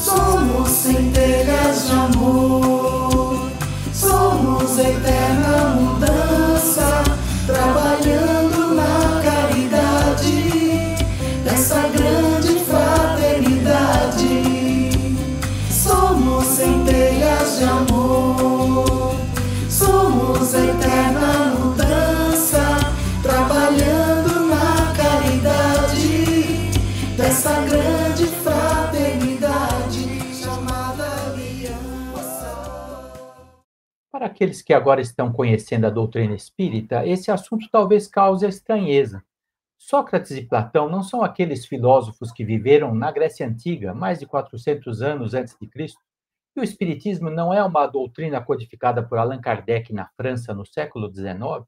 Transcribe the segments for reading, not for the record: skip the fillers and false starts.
Somos centelhas de amor, somos eterna mudança, trabalhando na caridade dessa grande fraternidade. Somos centelhas de amor, somos eterna mudança, trabalhando na caridade dessa grande fraternidade chamada aliança. Para aqueles que agora estão conhecendo a doutrina espírita, esse assunto talvez cause estranheza. Sócrates e Platão não são aqueles filósofos que viveram na Grécia Antiga, mais de 400 anos antes de Cristo? E o Espiritismo não é uma doutrina codificada por Allan Kardec na França no século XIX?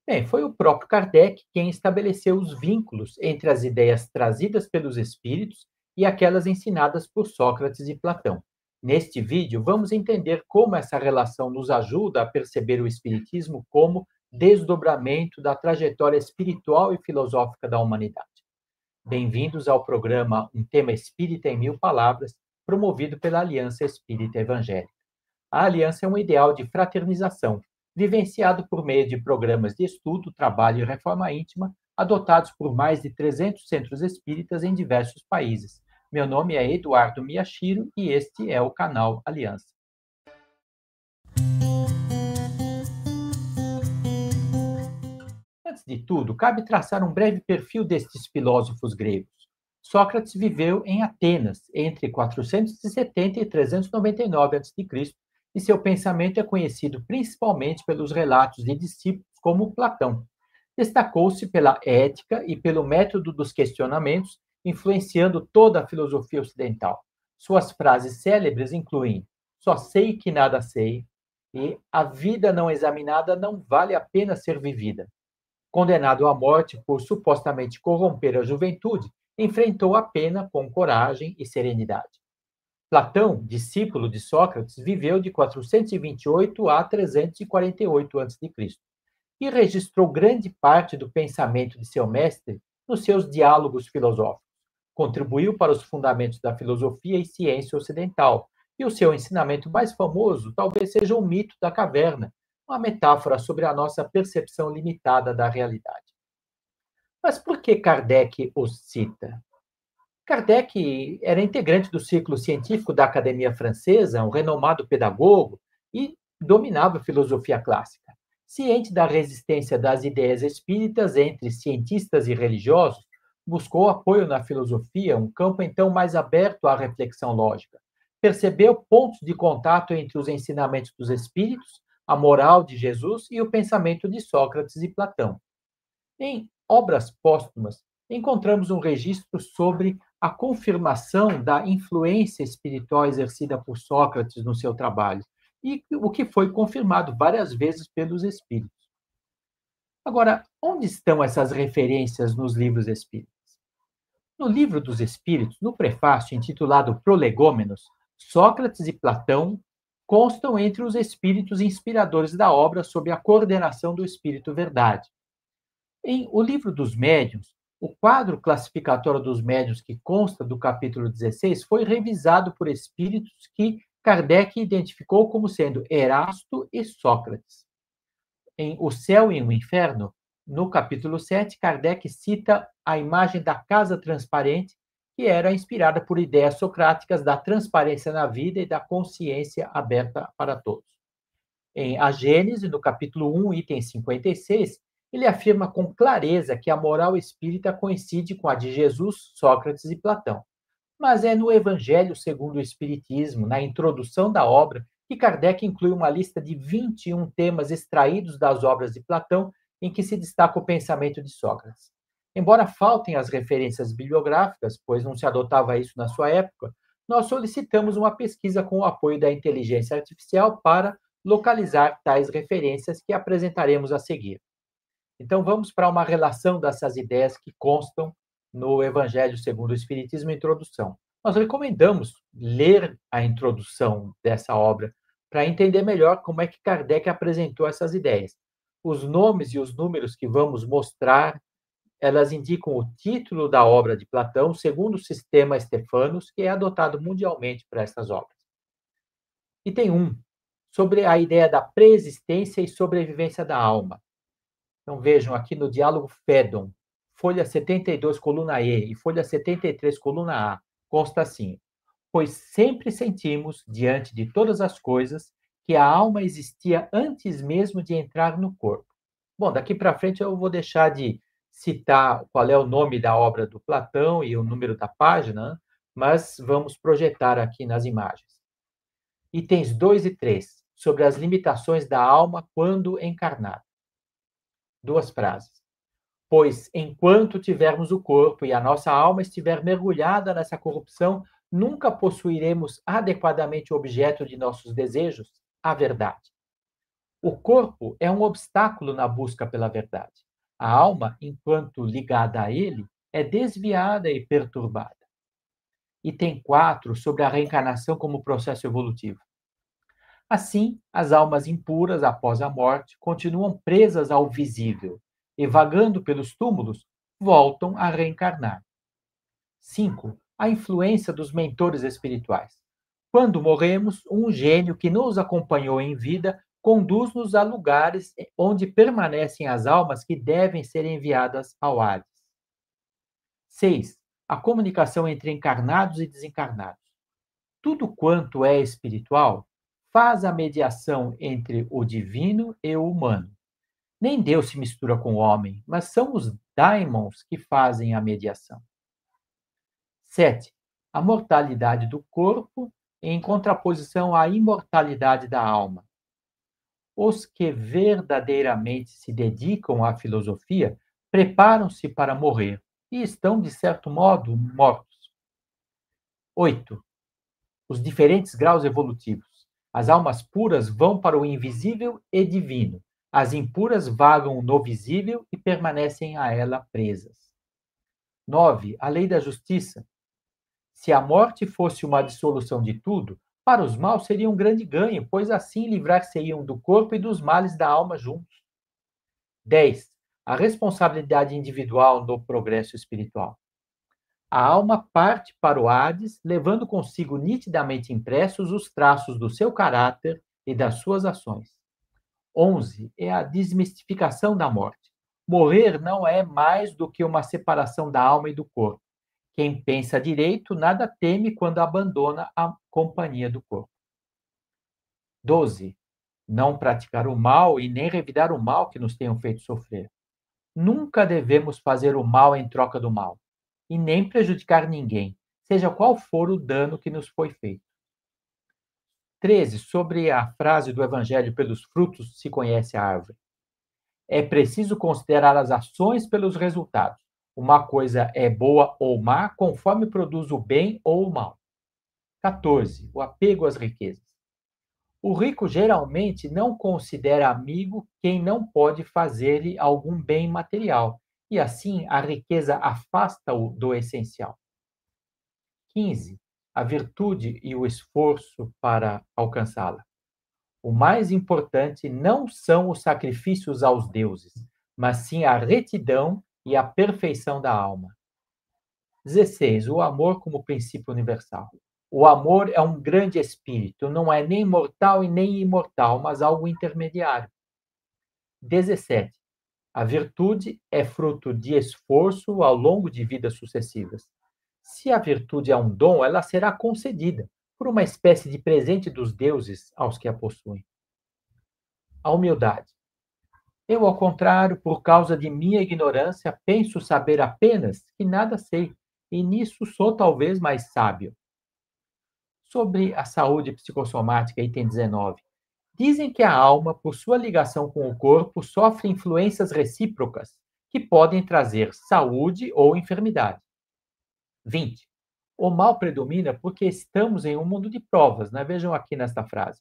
Bem, foi o próprio Kardec quem estabeleceu os vínculos entre as ideias trazidas pelos espíritos e aquelas ensinadas por Sócrates e Platão. Neste vídeo, vamos entender como essa relação nos ajuda a perceber o Espiritismo como desdobramento da trajetória espiritual e filosófica da humanidade. Bem-vindos ao programa Um Tema Espírita em 1000 Palavras, promovido pela Aliança Espírita Evangélica. A Aliança é um ideal de fraternização, vivenciado por meio de programas de estudo, trabalho e reforma íntima, adotados por mais de 300 centros espíritas em diversos países. Meu nome é Eduardo Miyashiro e este é o canal Aliança. Antes de tudo, cabe traçar um breve perfil destes filósofos gregos. Sócrates viveu em Atenas entre 470 e 399 a.C., e seu pensamento é conhecido principalmente pelos relatos de discípulos como Platão. Destacou-se pela ética e pelo método dos questionamentos, influenciando toda a filosofia ocidental. Suas frases célebres incluem: "Só sei que nada sei" e "A vida não examinada não vale a pena ser vivida". Condenado à morte por supostamente corromper a juventude, enfrentou a pena com coragem e serenidade. Platão, discípulo de Sócrates, viveu de 428 a 348 a.C. e registrou grande parte do pensamento de seu mestre nos seus diálogos filosóficos. Contribuiu para os fundamentos da filosofia e ciência ocidental, e o seu ensinamento mais famoso talvez seja o mito da caverna, uma metáfora sobre a nossa percepção limitada da realidade. Mas por que Kardec os cita? Kardec era integrante do círculo científico da Academia Francesa, um renomado pedagogo, e dominava a filosofia clássica. Ciente da resistência das ideias espíritas entre cientistas e religiosos, buscou apoio na filosofia, um campo então mais aberto à reflexão lógica. Percebeu pontos de contato entre os ensinamentos dos espíritos, a moral de Jesus e o pensamento de Sócrates e Platão. Em obras póstumas, encontramos um registro sobre a confirmação da influência espiritual exercida por Sócrates no seu trabalho, e o que foi confirmado várias vezes pelos espíritos. Agora, onde estão essas referências nos livros espíritas? No Livro dos Espíritos, no prefácio intitulado Prolegômenos, Sócrates e Platão constam entre os espíritos inspiradores da obra sob a coordenação do Espírito Verdade. Em O Livro dos Médiuns, o quadro classificatório dos médiuns que consta do capítulo 16 foi revisado por espíritos que Kardec identificou como sendo Erasto e Sócrates. Em O Céu e o Inferno, no capítulo 7, Kardec cita a imagem da casa transparente, que era inspirada por ideias socráticas da transparência na vida e da consciência aberta para todos. Em A Gênese, no capítulo 1, item 56, ele afirma com clareza que a moral espírita coincide com a de Jesus, Sócrates e Platão. Mas é no Evangelho segundo o Espiritismo, na introdução da obra, que Kardec inclui uma lista de 21 temas extraídos das obras de Platão, em que se destaca o pensamento de Sócrates. Embora faltem as referências bibliográficas, pois não se adotava isso na sua época, nós solicitamos uma pesquisa com o apoio da inteligência artificial para localizar tais referências que apresentaremos a seguir. Então, vamos para uma relação dessas ideias que constam no Evangelho segundo o Espiritismo, introdução. Nós recomendamos ler a introdução dessa obra para entender melhor como é que Kardec apresentou essas ideias. Os nomes e os números que vamos mostrar Elas indicam o título da obra de Platão segundo o sistema Stefanos, que é adotado mundialmente para essas obras. E tem um sobre a ideia da preexistência e sobrevivência da alma. Então vejam aqui no diálogo Fédon, folha 72, coluna E, e folha 73, coluna A, consta assim: pois sempre sentimos, diante de todas as coisas, que a alma existia antes mesmo de entrar no corpo. Bom, daqui para frente eu vou deixar de citar qual é o nome da obra do Platão e o número da página, mas vamos projetar aqui nas imagens. Itens 2 e 3, sobre as limitações da alma quando encarnada. Duas frases. Pois enquanto tivermos o corpo e a nossa alma estiver mergulhada nessa corrupção, nunca possuiremos adequadamente o objeto de nossos desejos, a verdade. O corpo é um obstáculo na busca pela verdade. A alma, enquanto ligada a ele, é desviada e perturbada. Item 4, sobre a reencarnação como processo evolutivo. Assim, as almas impuras, após a morte, continuam presas ao visível e, vagando pelos túmulos, voltam a reencarnar. 5. A influência dos mentores espirituais. Quando morremos, um gênio que nos acompanhou em vida conduz-nos a lugares onde permanecem as almas que devem ser enviadas ao Hades. 6. A comunicação entre encarnados e desencarnados. Tudo quanto é espiritual faz a mediação entre o divino e o humano. Nem Deus se mistura com o homem, mas são os daimons que fazem a mediação. 7. A mortalidade do corpo em contraposição à imortalidade da alma. Os que verdadeiramente se dedicam à filosofia preparam-se para morrer e estão, de certo modo, mortos. 8. Os diferentes graus evolutivos. As almas puras vão para o invisível e divino. As impuras vagam no visível e permanecem a ela presas. 9. A lei da justiça. Se a morte fosse uma dissolução de tudo, para os maus seria um grande ganho, pois assim livrar-se-iam do corpo e dos males da alma juntos. 10. A responsabilidade individual no progresso espiritual. A alma parte para o Hades, levando consigo nitidamente impressos os traços do seu caráter e das suas ações. 11. É a desmistificação da morte. Morrer não é mais do que uma separação da alma e do corpo. Quem pensa direito nada teme quando abandona a companhia do corpo. 12. Não praticar o mal e nem revidar o mal que nos tenham feito sofrer. Nunca devemos fazer o mal em troca do mal, e nem prejudicar ninguém, seja qual for o dano que nos foi feito. 13. Sobre a frase do Evangelho: pelos frutos se conhece a árvore. É preciso considerar as ações pelos resultados. Uma coisa é boa ou má conforme produz o bem ou o mal. 14. O apego às riquezas. O rico geralmente não considera amigo quem não pode fazer-lhe algum bem material, e assim a riqueza afasta-o do essencial. 15. A virtude e o esforço para alcançá-la. O mais importante não são os sacrifícios aos deuses, mas sim a retidão e a perfeição da alma. 16. O amor como princípio universal. O amor é um grande espírito, não é nem mortal e nem imortal, mas algo intermediário. 17. A virtude é fruto de esforço ao longo de vidas sucessivas. Se a virtude é um dom, ela será concedida por uma espécie de presente dos deuses aos que a possuem. A humildade. Eu, ao contrário, por causa de minha ignorância, penso saber apenas que nada sei, e nisso sou talvez mais sábio. Sobre a saúde psicossomática, item 19. Dizem que a alma, por sua ligação com o corpo, sofre influências recíprocas que podem trazer saúde ou enfermidade. 20. O mal predomina porque estamos em um mundo de provas, né? Vejam aqui nesta frase.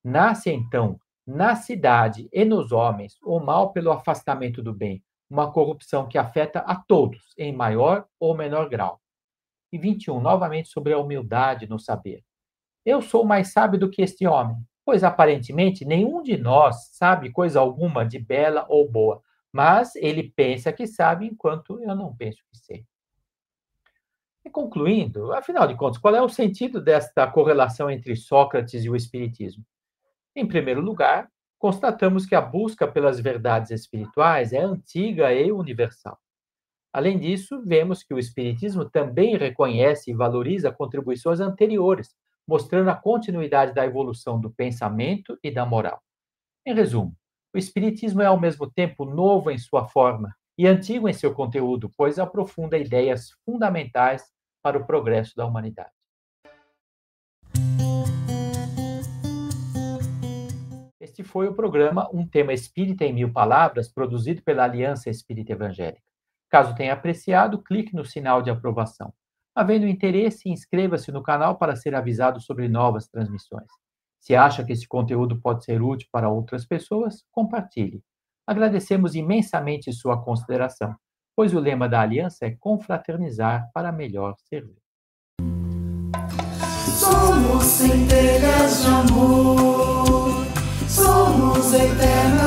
Nasce, então, na cidade e nos homens, o mal pelo afastamento do bem, uma corrupção que afeta a todos, em maior ou menor grau. E 21, novamente sobre a humildade no saber. Eu sou mais sábio do que este homem, pois aparentemente nenhum de nós sabe coisa alguma de bela ou boa, mas ele pensa que sabe, enquanto eu não penso que sei. E concluindo, afinal de contas, qual é o sentido desta correlação entre Sócrates e o Espiritismo? Em primeiro lugar, constatamos que a busca pelas verdades espirituais é antiga e universal. Além disso, vemos que o Espiritismo também reconhece e valoriza contribuições anteriores, mostrando a continuidade da evolução do pensamento e da moral. Em resumo, o Espiritismo é ao mesmo tempo novo em sua forma e antigo em seu conteúdo, pois aprofunda ideias fundamentais para o progresso da humanidade. Este foi o programa Um Tema Espírita em Mil Palavras, produzido pela Aliança Espírita Evangélica. Caso tenha apreciado, clique no sinal de aprovação. Havendo interesse, inscreva-se no canal para ser avisado sobre novas transmissões. Se acha que esse conteúdo pode ser útil para outras pessoas, compartilhe. Agradecemos imensamente sua consideração, pois o lema da Aliança é confraternizar para melhor servir. Somos centelhas de amor, somos eternos.